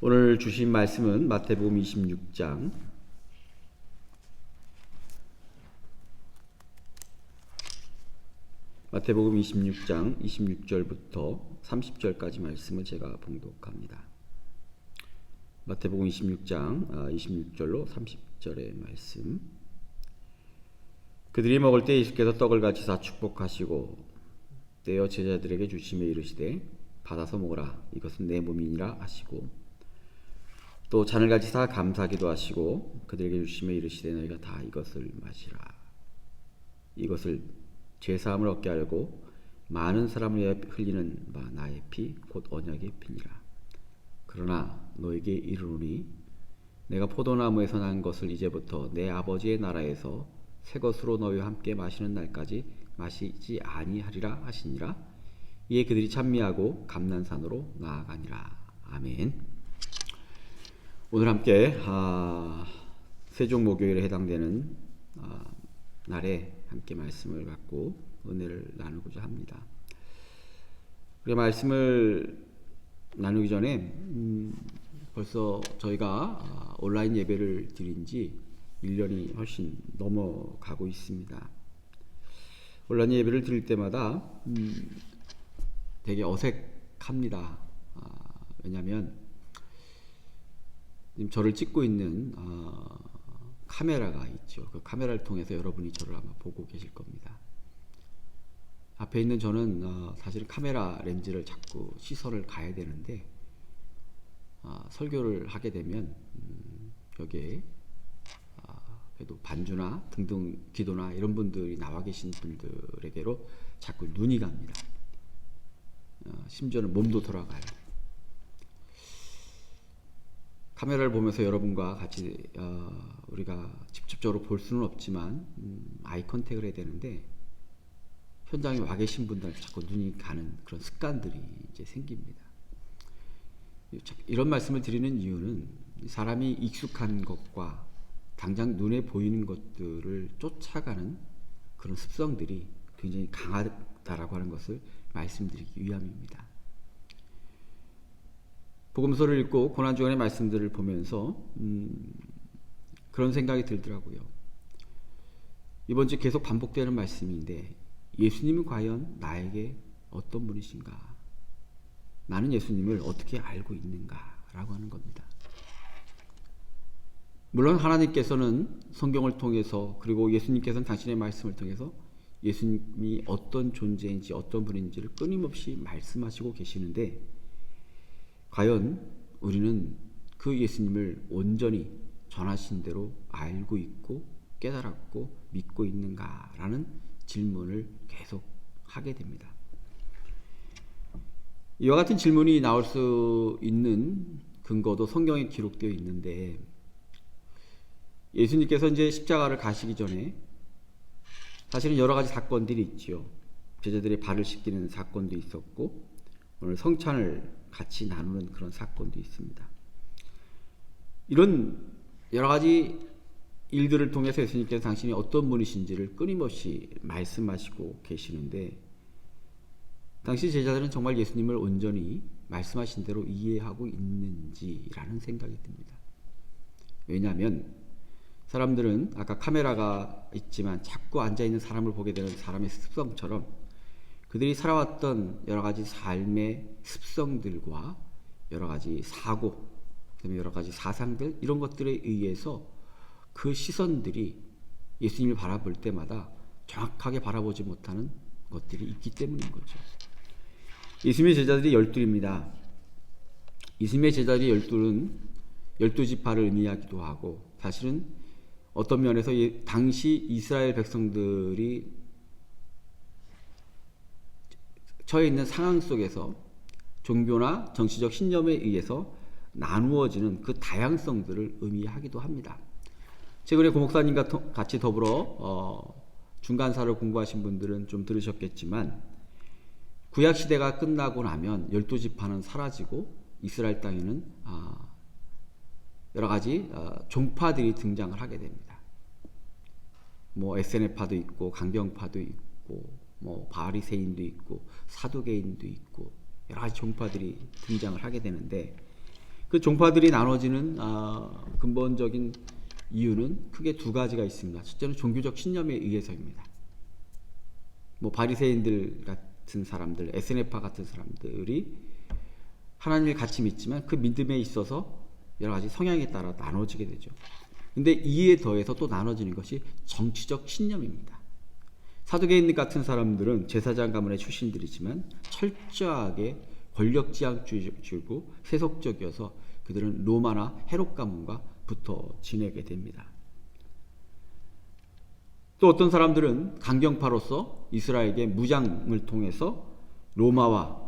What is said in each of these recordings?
오늘 주신 말씀은 마태복음 26장 26절부터 30절까지 말씀을 제가 봉독합니다. 마태복음 26장 26절로 30절의 말씀. 그들이 먹을 때 예수께서 떡을 가지사 축복하시고 떼어 제자들에게 주시며 이르시되 받아서 먹으라, 이것은 내 몸이니라 하시고, 또 잔을 가지사 감사기도 하시고 그들에게 주시며 이르시되 너희가 다 이것을 마시라, 이것을 죄사함을 얻게 알고 많은 사람을 위하여 흘리는 바 나의 피 곧 언약의 피니라. 그러나 너에게 이르노니 내가 포도나무에서 난 것을 이제부터 내 아버지의 나라에서 새 것으로 너희와 함께 마시는 날까지 마시지 아니하리라 하시니라. 이에 그들이 찬미하고 감난산으로 나아가니라. 아멘. 오늘 함께 세종 목요일에 해당되는 날에 함께 말씀을 갖고 은혜를 나누고자 합니다. 우리 말씀을 나누기 전에 벌써 저희가 온라인 예배를 드린 지 1년이 훨씬 넘어가고 있습니다. 온라인 예배를 드릴 때마다 되게 어색합니다. 왜냐하면 지금 저를 찍고 있는 카메라가 있죠. 그 카메라를 통해서 여러분이 저를 아마 보고 계실 겁니다. 앞에 있는 저는 사실은 카메라 렌즈를 자꾸 시선을 가야 되는데 설교를 하게 되면 여기에 그래도 반주나 등등 기도나 이런 분들이 나와 계신 분들에게로 자꾸 눈이 갑니다. 심지어는 몸도 돌아가요. 카메라를 보면서 여러분과 같이 우리가 직접적으로 볼 수는 없지만 아이 컨택을 해야 되는데 현장에 와 계신 분들한테 자꾸 눈이 가는 그런 습관들이 이제 생깁니다. 이런 말씀을 드리는 이유는 사람이 익숙한 것과 당장 눈에 보이는 것들을 쫓아가는 그런 습성들이 굉장히 강하다라고 하는 것을 말씀드리기 위함입니다. 복음서를 읽고 고난주간의 말씀들을 보면서 그런 생각이 들더라고요. 이번 주 계속 반복되는 말씀인데 예수님은 과연 나에게 어떤 분이신가? 나는 예수님을 어떻게 알고 있는가? 라고 하는 겁니다. 물론 하나님께서는 성경을 통해서, 그리고 예수님께서는 당신의 말씀을 통해서 예수님이 어떤 존재인지 어떤 분인지를 끊임없이 말씀하시고 계시는데 과연 우리는 그 예수님을 온전히 전하신 대로 알고 있고 깨달았고 믿고 있는가라는 질문을 계속 하게 됩니다. 이와 같은 질문이 나올 수 있는 근거도 성경에 기록되어 있는데, 예수님께서 이제 십자가를 가시기 전에 사실은 여러 가지 사건들이 있죠. 제자들의 발을 씻기는 사건도 있었고 오늘 성찬을 같이 나누는 그런 사건도 있습니다. 이런 여러 가지 일들을 통해서 예수님께서 당신이 어떤 분이신지를 끊임없이 말씀하시고 계시는데 당시 제자들은 정말 예수님을 온전히 말씀하신 대로 이해하고 있는지라는 생각이 듭니다. 왜냐하면 사람들은 아까 카메라가 있지만 자꾸 앉아있는 사람을 보게 되는 사람의 습성처럼 그들이 살아왔던 여러 가지 삶의 습성들과 여러 가지 사고, 그다음에 여러 가지 사상들, 이런 것들에 의해서 그 시선들이 예수님을 바라볼 때마다 정확하게 바라보지 못하는 것들이 있기 때문인 거죠. 예수님의 제자들이 12입니다. 예수님의 제자들이 12는 12지파를 의미하기도 하고, 사실은 어떤 면에서 당시 이스라엘 백성들이 처해 있는 상황 속에서 종교나 정치적 신념에 의해서 나누어지는 그 다양성들을 의미하기도 합니다. 최근에 고목사님과 같이 더불어 중간사를 공부하신 분들은 좀 들으셨겠지만 구약 시대가 끝나고 나면 12지파는 사라지고 이스라엘 땅에는 여러 가지 종파들이 등장을 하게 됩니다. 뭐 에세네파도 있고 강경파도 있고 뭐 바리새인도 있고 사두개인도 있고 여러 가지 종파들이 등장을 하게 되는데 그 종파들이 나눠지는 근본적인 이유는 크게 두 가지가 있습니다. 첫째는 종교적 신념에 의해서입니다. 뭐 바리새인들 같은 사람들, 에스네파 같은 사람들이 하나님을 같이 믿지만 그 믿음에 있어서 여러 가지 성향에 따라 나눠지게 되죠. 근데 이에 더해서 또 나눠지는 것이 정치적 신념입니다. 사두개인 같은 사람들은 제사장 가문의 출신들이지만 철저하게 권력지향주의고 세속적이어서 그들은 로마나 헤롯 가문과 붙어 지내게 됩니다. 또 어떤 사람들은 강경파로서 이스라엘에게 무장을 통해서 로마와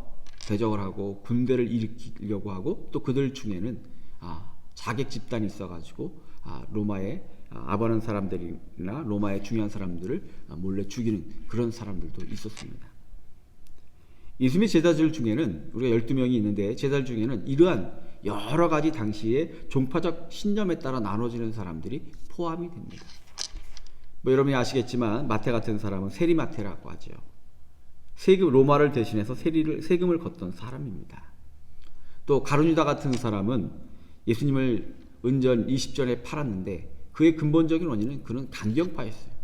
대적을 하고 군대를 일으키려고 하고, 또 그들 중에는 자객 집단이 있어가지고 로마의 아버는 사람들이나 로마의 중요한 사람들을 몰래 죽이는 그런 사람들도 있었습니다. 예수님의 제자들 중에는 우리가 12명이 있는데, 제자들 중에는 이러한 여러 가지 당시의 종파적 신념에 따라 나눠지는 사람들이 포함이 됩니다. 뭐 여러분이 아시겠지만 마태 같은 사람은 세리마태라고 하죠. 로마를 대신해서 세금을 걷던 사람입니다. 또 가룟유다 같은 사람은 예수님을 은전 20전에 팔았는데 그의 근본적인 원인은 그는 강경파였어요.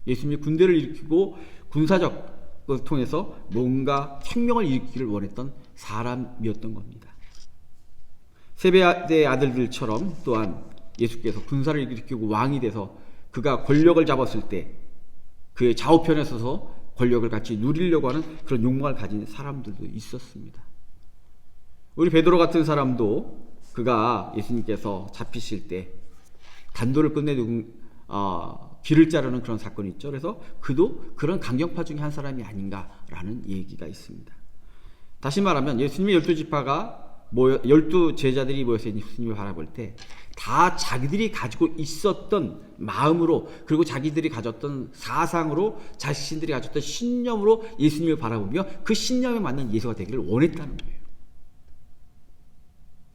예수님이 군대를 일으키고 군사적 것을 통해서 뭔가 혁명을 일으키기를 원했던 사람이었던 겁니다. 세베대의 아들들처럼 또한 예수께서 군사를 일으키고 왕이 돼서 그가 권력을 잡았을 때 그의 좌우편에 서서 권력을 같이 누리려고 하는 그런 욕망을 가진 사람들도 있었습니다. 우리 베드로 같은 사람도 그가 예수님께서 잡히실 때 단도를 끝내두고 길을 자르는 그런 사건이 있죠. 그래서 그도 그런 강경파 중에 한 사람이 아닌가라는 얘기가 있습니다. 다시 말하면 예수님의 12지파가 12제자들이 모여서 예수님을 바라볼 때 다 자기들이 가지고 있었던 마음으로, 그리고 자기들이 가졌던 사상으로, 자신들이 가졌던 신념으로 예수님을 바라보며 그 신념에 맞는 예수가 되기를 원했다는 거예요.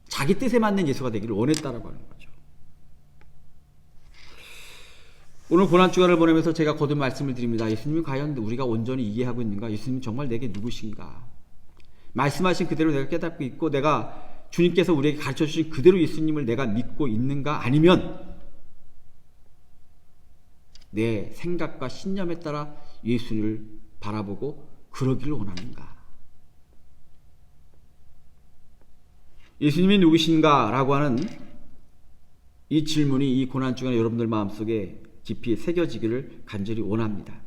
자기 뜻에 맞는 예수가 되기를 원했다라고 하는 거죠. 오늘 고난주간을 보내면서 제가 거듭 말씀을 드립니다. 예수님은 과연 우리가 온전히 이해하고 있는가? 예수님 정말 내게 누구신가? 말씀하신 그대로 내가 깨닫고 있고, 내가 주님께서 우리에게 가르쳐주신 그대로 예수님을 내가 믿고 있는가? 아니면 내 생각과 신념에 따라 예수를 바라보고 그러기를 원하는가? 예수님이 누구신가? 라고 하는 이 질문이 이 고난주간에 여러분들 마음속에 깊이 새겨지기를 간절히 원합니다.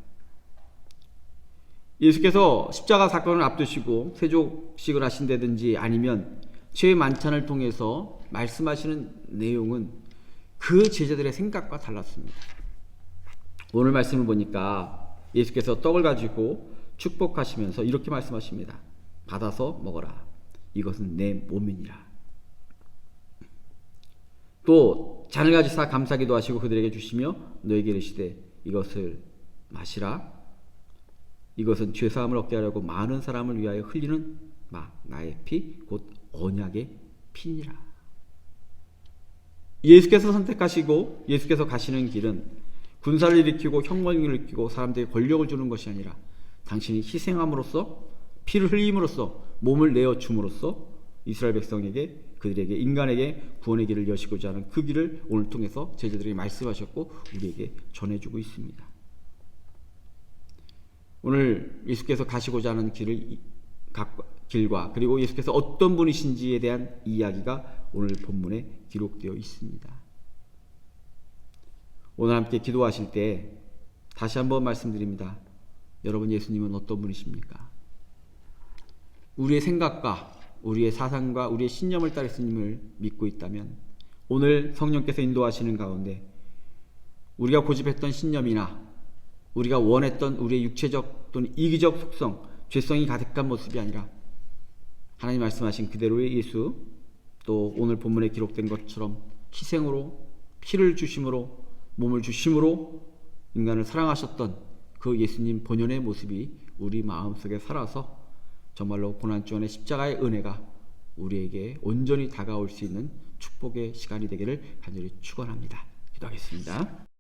예수께서 십자가 사건을 앞두시고 세족식을 하신다든지 아니면 죄의 만찬을 통해서 말씀하시는 내용은 그 제자들의 생각과 달랐습니다. 오늘 말씀을 보니까 예수께서 떡을 가지고 축복하시면서 이렇게 말씀하십니다. 받아서 먹어라. 이것은 내 몸이니라. 또 잔을 가지사 감사기도 하시고 그들에게 주시며 너에게 이르시되 이것을 마시라. 이것은 죄사함을 얻게 하려고 많은 사람을 위하여 흘리는 나의 피 곧 언약의 피니라. 예수께서 선택하시고 예수께서 가시는 길은 군사를 일으키고 혁명을 일으키고 사람들에게 권력을 주는 것이 아니라 당신이 희생함으로써, 피를 흘림으로써, 몸을 내어 줌으로써 이스라엘 백성에게, 그들에게, 인간에게 구원의 길을 여시고자 하는 그 길을 오늘 통해서 제자들에게 말씀하셨고 우리에게 전해주고 있습니다. 오늘 예수께서 가시고자 하는 길과 그리고 예수께서 어떤 분이신지에 대한 이야기가 오늘 본문에 기록되어 있습니다. 오늘 함께 기도하실 때 다시 한번 말씀드립니다. 여러분, 예수님은 어떤 분이십니까? 우리의 생각과 우리의 사상과 우리의 신념을 따라 예수님을 믿고 있다면 오늘 성령께서 인도하시는 가운데 우리가 고집했던 신념이나 우리가 원했던 우리의 육체적 또는 이기적 속성, 죄성이 가득한 모습이 아니라 하나님 말씀하신 그대로의 예수, 또 오늘 본문에 기록된 것처럼 희생으로, 피를 주심으로, 몸을 주심으로 인간을 사랑하셨던 그 예수님 본연의 모습이 우리 마음속에 살아서 정말로 고난주간의 십자가의 은혜가 우리에게 온전히 다가올 수 있는 축복의 시간이 되기를 간절히 축원합니다. 기도하겠습니다.